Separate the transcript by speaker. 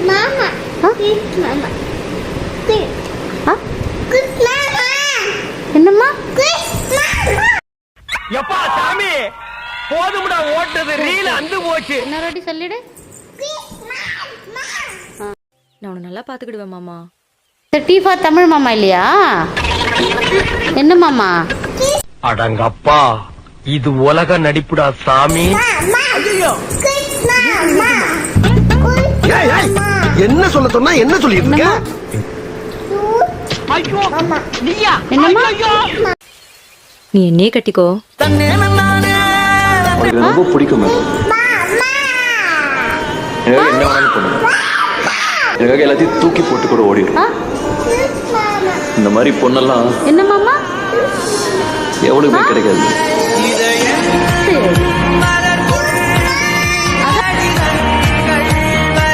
Speaker 1: மாமா மாமா
Speaker 2: என்னம்மா?
Speaker 3: எப்பா சாமி போதும்டா ஓட்டது ரீல் அந்து போச்சு.
Speaker 2: இன்னொரு சொல்லிடு.
Speaker 4: நான் உன்னை நல்லா பாத்துக்கிடுவேன் மாமா.
Speaker 2: டீஃபா தமிழ் மாமா இல்லையா? என்ன மாமா?
Speaker 3: அடங்கப்பா இது உலக நடிப்புடா சாமி.
Speaker 5: என்ன சொல்ல சொன்னா என்ன சொல்லிட்டு இருக்க?
Speaker 2: என்னம்மா?
Speaker 4: நீ என்னையே கட்டிக்கோ.
Speaker 6: உனக்கு ரொம்ப பிடிக்கும். எனக்காக என்ன வேணாலும் பண்ணுங்க. எனக்காக எல்லாத்தையும் தூக்கி போட்டு கூட ஓடிடும். இந்த மாதிரி பொண்ணெல்லாம்
Speaker 2: என்ன மாமா?
Speaker 6: எவ்வளவுமே கிடைக்காது.